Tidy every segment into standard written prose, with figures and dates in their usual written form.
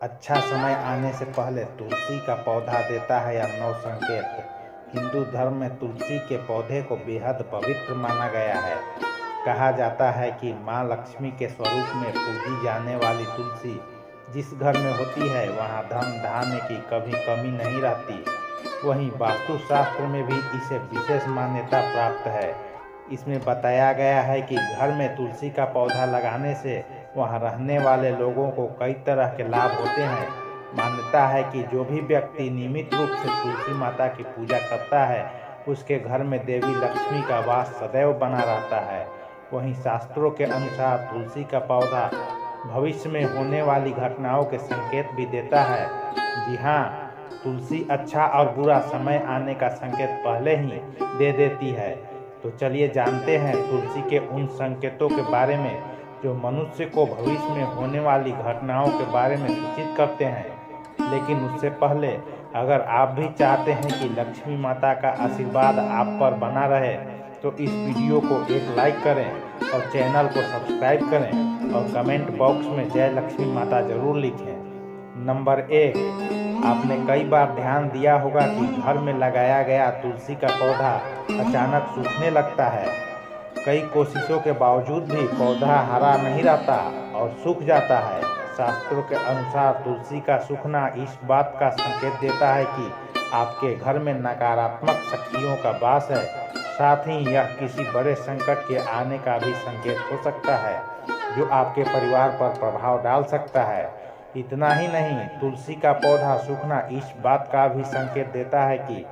अच्छा समय आने से पहले तुलसी का पौधा देता है या नौ संकेत। हिंदू धर्म में तुलसी के पौधे को बेहद पवित्र माना गया है। कहा जाता है कि माँ लक्ष्मी के स्वरूप में पूजी जाने वाली तुलसी जिस घर में होती है वहाँ धन धान्य की कभी कमी नहीं रहती। वहीं वास्तुशास्त्र में भी इसे विशेष मान्यता प्राप्त है। इसमें बताया गया है कि घर में तुलसी का पौधा लगाने से वहाँ रहने वाले लोगों को कई तरह के लाभ होते हैं। मान्यता है कि जो भी व्यक्ति नियमित रूप से तुलसी माता की पूजा करता है उसके घर में देवी लक्ष्मी का वास सदैव बना रहता है। वहीं शास्त्रों के अनुसार तुलसी का पौधा भविष्य में होने वाली घटनाओं के संकेत भी देता है। जी हाँ, तुलसी अच्छा और बुरा समय आने का संकेत पहले ही दे देती है। तो चलिए जानते हैं तुलसी के उन संकेतों के बारे में जो मनुष्य को भविष्य में होने वाली घटनाओं के बारे में सूचित करते हैं। लेकिन उससे पहले अगर आप भी चाहते हैं कि लक्ष्मी माता का आशीर्वाद आप पर बना रहे तो इस वीडियो को एक लाइक करें और चैनल को सब्सक्राइब करें और कमेंट बॉक्स में जय लक्ष्मी माता जरूर लिखें। नंबर 1, आपने कई बार ध्यान दिया होगा कि घर में लगाया गया तुलसी का पौधा अचानक सूखने लगता है। कई कोशिशों के बावजूद भी पौधा हरा नहीं रहता और सूख जाता है। शास्त्रों के अनुसार तुलसी का सूखना इस बात का संकेत देता है कि आपके घर में नकारात्मक शक्तियों का वास है। साथ ही यह किसी बड़े संकट के आने का भी संकेत हो सकता है जो आपके परिवार पर प्रभाव डाल सकता है। इतना ही नहीं, तुलसी का पौधा सूखना इस बात का भी संकेत देता है कि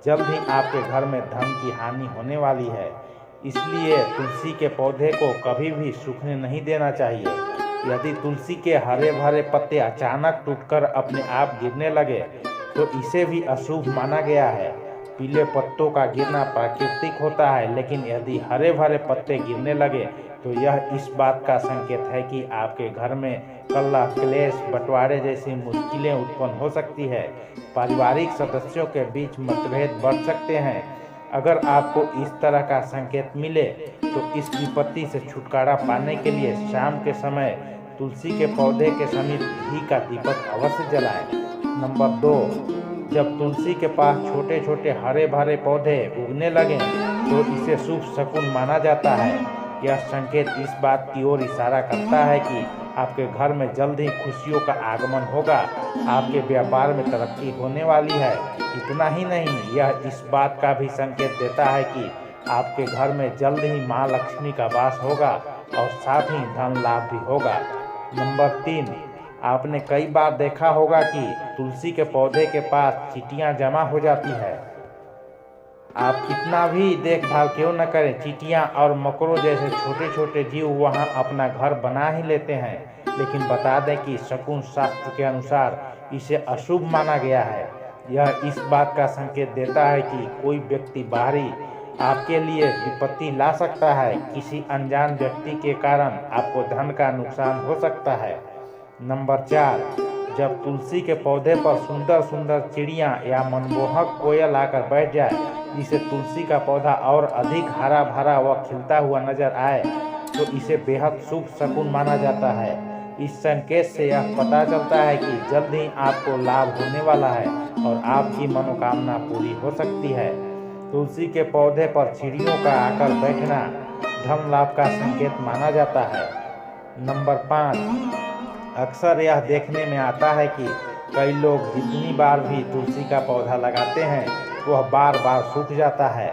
जल्द ही आपके घर में धन की हानि होने वाली है। इसलिए तुलसी के पौधे को कभी भी सूखने नहीं देना चाहिए। यदि तुलसी के हरे भरे पत्ते अचानक टूटकर अपने आप गिरने लगे तो इसे भी अशुभ माना गया है। पीले पत्तों का गिरना प्राकृतिक होता है, लेकिन यदि हरे भरे पत्ते गिरने लगे तो यह इस बात का संकेत है कि आपके घर में कलह, क्लेश, बंटवारे जैसी मुश्किलें उत्पन्न हो सकती है। पारिवारिक सदस्यों के बीच मतभेद बढ़ सकते हैं। अगर आपको इस तरह का संकेत मिले तो इस विपत्ति से छुटकारा पाने के लिए शाम के समय तुलसी के पौधे के समीप घी का दीपक अवश्य जलाएं। नंबर 2, जब तुलसी के पास छोटे छोटे हरे भरे पौधे उगने लगें तो इसे शुभ शकुन माना जाता है। यह संकेत इस बात की ओर इशारा करता है कि आपके घर में जल्द ही खुशियों का आगमन होगा, आपके व्यापार में तरक्की होने वाली है। इतना ही नहीं, यह इस बात का भी संकेत देता है कि आपके घर में जल्द ही माँ लक्ष्मी का वास होगा और साथ ही धन लाभ भी होगा। नंबर 3, आपने कई बार देखा होगा कि तुलसी के पौधे के पास चींटियां जमा हो जाती है। आप कितना भी देखभाल क्यों न करें, चींटियां और मकड़ों जैसे छोटे छोटे जीव वहां अपना घर बना ही लेते हैं। लेकिन बता दें कि शकुन शास्त्र के अनुसार इसे अशुभ माना गया है। यह इस बात का संकेत देता है कि कोई व्यक्ति बाहरी आपके लिए विपत्ति ला सकता है। किसी अनजान व्यक्ति के कारण आपको धन का नुकसान हो सकता है। नंबर 4, जब तुलसी के पौधे पर सुंदर सुंदर चिड़ियां या मनमोहक कोयल आकर बैठ जाए जिससे तुलसी का पौधा और अधिक हरा भरा व खिलता हुआ नजर आए तो इसे बेहद शुभ शकुन माना जाता है। इस संकेत से यह पता चलता है कि जल्द ही आपको लाभ होने वाला है और आपकी मनोकामना पूरी हो सकती है। तुलसी के पौधे पर चिड़ियों का आकर बैठना धन लाभ का संकेत माना जाता है। नंबर 5, अक्सर यह देखने में आता है कि कई लोग जितनी बार भी तुलसी का पौधा लगाते हैं वह बार बार सूख जाता है।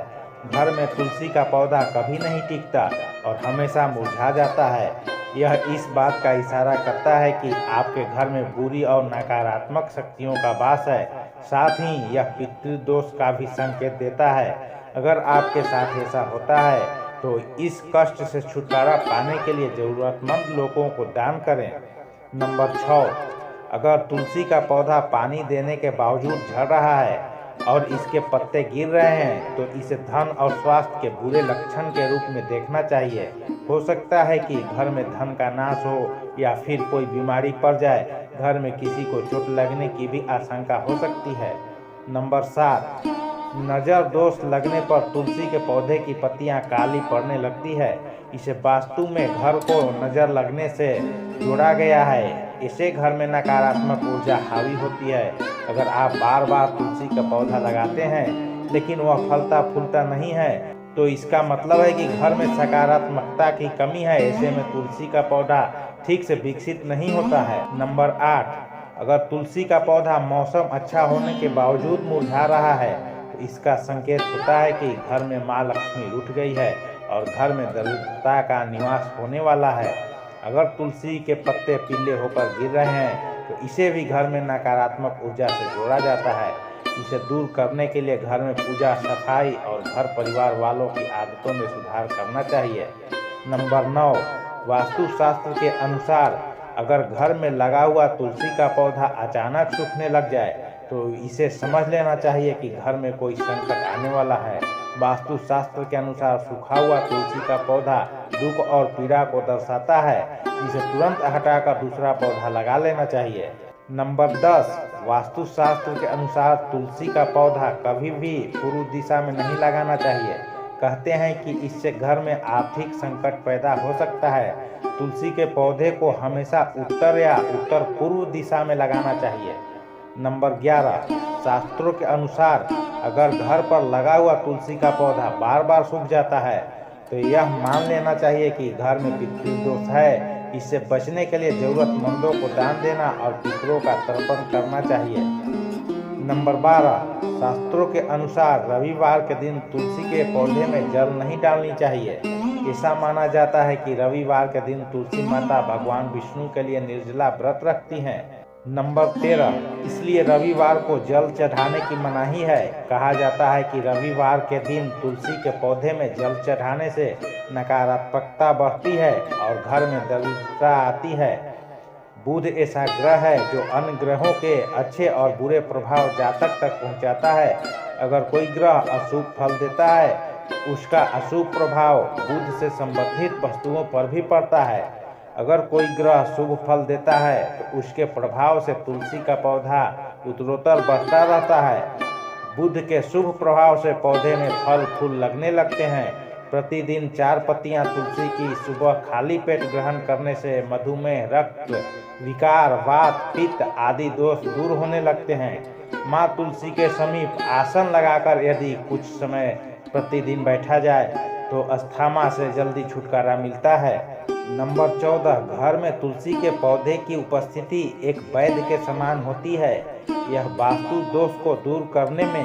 घर में तुलसी का पौधा कभी नहीं टिकता और हमेशा मुरझा जाता है। यह इस बात का इशारा करता है कि आपके घर में बुरी और नकारात्मक शक्तियों का वास है। साथ ही यह पितृदोष का भी संकेत देता है। अगर आपके साथ ऐसा होता है तो इस कष्ट से छुटकारा पाने के लिए जरूरतमंद लोगों को दान करें। नंबर 6, अगर तुलसी का पौधा पानी देने के बावजूद झड़ रहा है और इसके पत्ते गिर रहे हैं तो इसे धन और स्वास्थ्य के बुरे लक्षण के रूप में देखना चाहिए। हो सकता है कि घर में धन का नाश हो या फिर कोई बीमारी पड़ जाए। घर में किसी को चोट लगने की भी आशंका हो सकती है। नंबर 7, नज़र दोष लगने पर तुलसी के पौधे की पत्तियां काली पड़ने लगती है। इसे वास्तु में घर को नज़र लगने से जोड़ा गया है। इससे घर में नकारात्मक ऊर्जा हावी होती है। अगर आप बार बार तुलसी का पौधा लगाते हैं लेकिन वह फलता फूलता नहीं है तो इसका मतलब है कि घर में सकारात्मकता की कमी है। ऐसे में तुलसी का पौधा ठीक से विकसित नहीं होता है। नंबर 8, अगर तुलसी का पौधा मौसम अच्छा होने के बावजूद मुरझा रहा है तो इसका संकेत होता है कि घर में माँ लक्ष्मी रुठ गई है और घर में दरिद्रता का निवास होने वाला है। अगर तुलसी के पत्ते पीले होकर गिर रहे हैं तो इसे भी घर में नकारात्मक ऊर्जा से जोड़ा जाता है। इसे दूर करने के लिए घर में पूजा, सफाई और घर परिवार वालों की आदतों में सुधार करना चाहिए। नंबर 9, वास्तुशास्त्र के अनुसार अगर घर में लगा हुआ तुलसी का पौधा अचानक सूखने लग जाए तो इसे समझ लेना चाहिए कि घर में कोई संकट आने वाला है। वास्तुशास्त्र के अनुसार सूखा हुआ तुलसी का पौधा दुख और पीड़ा को दर्शाता है। इसे तुरंत हटाकर दूसरा पौधा लगा लेना चाहिए। नंबर 10, वास्तुशास्त्र के अनुसार तुलसी का पौधा कभी भी पूर्व दिशा में नहीं लगाना चाहिए। कहते हैं कि इससे घर में आर्थिक संकट पैदा हो सकता है। तुलसी के पौधे को हमेशा उत्तर या उत्तर पूर्व दिशा में लगाना चाहिए। नंबर 11, शास्त्रों के अनुसार अगर घर पर लगा हुआ तुलसी का पौधा बार बार सूख जाता है तो यह मान लेना चाहिए कि घर में पितृदोष है। इससे बचने के लिए जरूरतमंदों को दान देना और पितरों का तर्पण करना चाहिए। नंबर 12, शास्त्रों के अनुसार रविवार के दिन तुलसी के पौधे में जल नहीं डालनी चाहिए। ऐसा माना जाता है कि रविवार के दिन तुलसी माता भगवान विष्णु के लिए निर्जला व्रत रखती हैं। नंबर 13, इसलिए रविवार को जल चढ़ाने की मनाही है। कहा जाता है कि रविवार के दिन तुलसी के पौधे में जल चढ़ाने से नकारात्मकता बढ़ती है और घर में दरिद्रता आती है। बुध ऐसा ग्रह है जो अन्य ग्रहों के अच्छे और बुरे प्रभाव जातक तक पहुंचाता है। अगर कोई ग्रह अशुभ फल देता है उसका अशुभ प्रभाव बुध से संबंधित वस्तुओं पर भी पड़ता है। अगर कोई ग्रह शुभ फल देता है तो उसके प्रभाव से तुलसी का पौधा उत्तरोत्तर बढ़ता रहता है। बुध के शुभ प्रभाव से पौधे में फल फूल लगने लगते हैं। प्रतिदिन 4 पत्तियां तुलसी की सुबह खाली पेट ग्रहण करने से मधुमेह, रक्त विकार, वात, पित्त आदि दोष दूर होने लगते हैं। माँ तुलसी के समीप आसन लगाकर यदि कुछ समय प्रतिदिन बैठा जाए तो अस्थमा से जल्दी छुटकारा मिलता है। नंबर 14, घर में तुलसी के पौधे की उपस्थिति एक वैद्य के समान होती है। यह वास्तु दोष को दूर करने में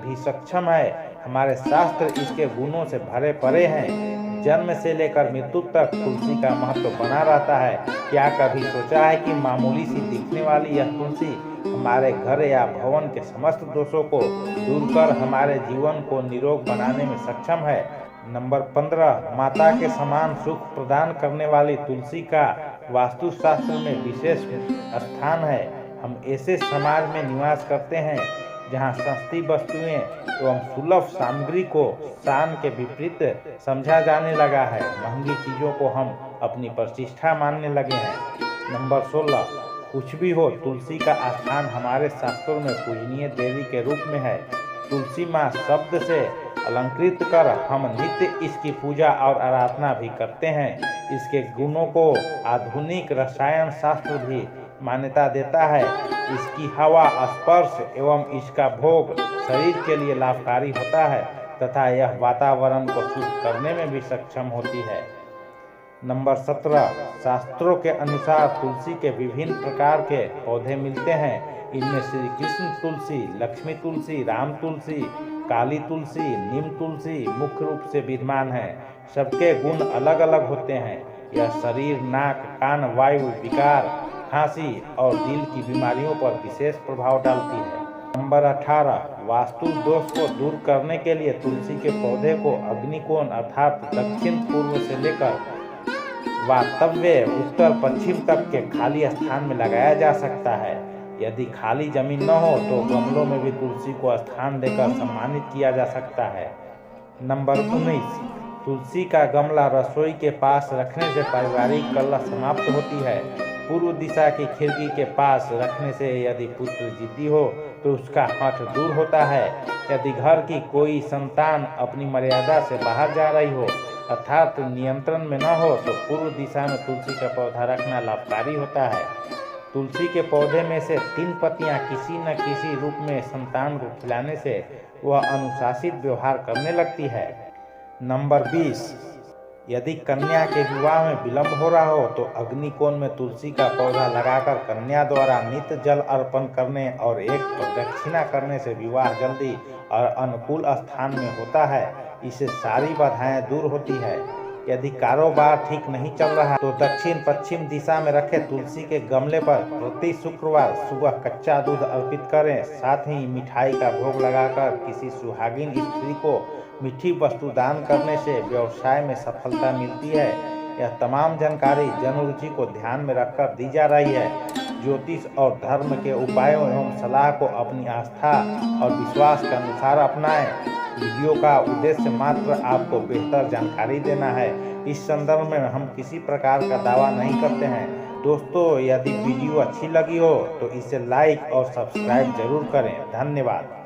भी सक्षम है। हमारे शास्त्र इसके गुणों से भरे पड़े हैं। जन्म से लेकर मृत्यु तक तुलसी का महत्व बना रहता है। क्या कभी सोचा है कि मामूली सी दिखने वाली यह तुलसी हमारे घर या भवन के समस्त दोषों को दूर कर हमारे जीवन को निरोग बनाने में सक्षम है। नंबर 15, माता के समान सुख प्रदान करने वाली तुलसी का वास्तुशास्त्र में विशेष स्थान है। हम ऐसे समाज में निवास करते हैं जहां सस्ती वस्तुएं एवं सुलभ सामग्री को शान के विपरीत समझा जाने लगा है। महंगी चीजों को हम अपनी प्रतिष्ठा मानने लगे हैं। नंबर 16, कुछ भी हो तुलसी का स्थान हमारे शास्त्रों में पूजनीय देवी के रूप में है। तुलसी माँ शब्द से अलंकृत कर हम नित्य इसकी पूजा और आराधना भी करते हैं। इसके गुणों को आधुनिक रसायन शास्त्र भी मान्यता देता है। इसकी हवा, स्पर्श एवं इसका भोग शरीर के लिए लाभकारी होता है तथा यह वातावरण को शुद्ध करने में भी सक्षम होती है। नंबर 17, शास्त्रों के अनुसार तुलसी के विभिन्न प्रकार के पौधे मिलते हैं। इनमें श्री कृष्ण तुलसी, लक्ष्मी तुलसी, राम तुलसी, काली तुलसी, नीम तुलसी मुख्य रूप से विद्यमान है। सबके गुण अलग अलग होते हैं। यह शरीर, नाक, कान, वायु विकार, खांसी और दिल की बीमारियों पर विशेष प्रभाव डालती है। नंबर 18, वास्तु दोष को दूर करने के लिए तुलसी के पौधे को अग्निकोण अर्थात दक्षिण पूर्व से लेकर वास्तव्य उत्तर पश्चिम तक के खाली स्थान में लगाया जा सकता है। यदि खाली जमीन न हो तो गमलों में भी तुलसी को स्थान देकर सम्मानित किया जा सकता है। नंबर 19, तुलसी का गमला रसोई के पास रखने से पारिवारिक कलह समाप्त होती है। पूर्व दिशा की खिड़की के पास रखने से यदि पुत्र जिद्दी हो तो उसका हठ दूर होता है। यदि घर की कोई संतान अपनी मर्यादा से बाहर जा रही हो अर्थात नियंत्रण में न हो तो पूर्व दिशा में तुलसी का पौधा रखना लाभकारी होता है। तुलसी के पौधे में से 3 पत्तियां किसी न किसी रूप में संतान को खिलाने से वह अनुशासित व्यवहार करने लगती है। नंबर 20, यदि कन्या के विवाह में विलंब हो रहा हो तो अग्निकोण में तुलसी का पौधा लगाकर कन्या द्वारा नित्य जल अर्पण करने और एक प्रदक्षिणा करने से विवाह जल्दी और अनुकूल स्थान में होता है। इससे सारी बाधाएं दूर होती है। यदि कारोबार ठीक नहीं चल रहा तो दक्षिण पश्चिम दिशा में रखे तुलसी के गमले पर प्रति शुक्रवार सुबह कच्चा दूध अर्पित करें। साथ ही मिठाई का भोग लगाकर किसी सुहागिन स्त्री को मीठी वस्तु दान करने से व्यवसाय में सफलता मिलती है। यह तमाम जानकारी जनरुचि को ध्यान में रखकर दी जा रही है। ज्योतिष और धर्म के उपायों एवं सलाह को अपनी आस्था और विश्वास के अनुसार अपनाएं। वीडियो का उद्देश्य मात्र आपको बेहतर जानकारी देना है। इस संदर्भ में हम किसी प्रकार का दावा नहीं करते हैं। दोस्तों, यदि वीडियो अच्छी लगी हो तो इसे लाइक और सब्सक्राइब जरूर करें। धन्यवाद।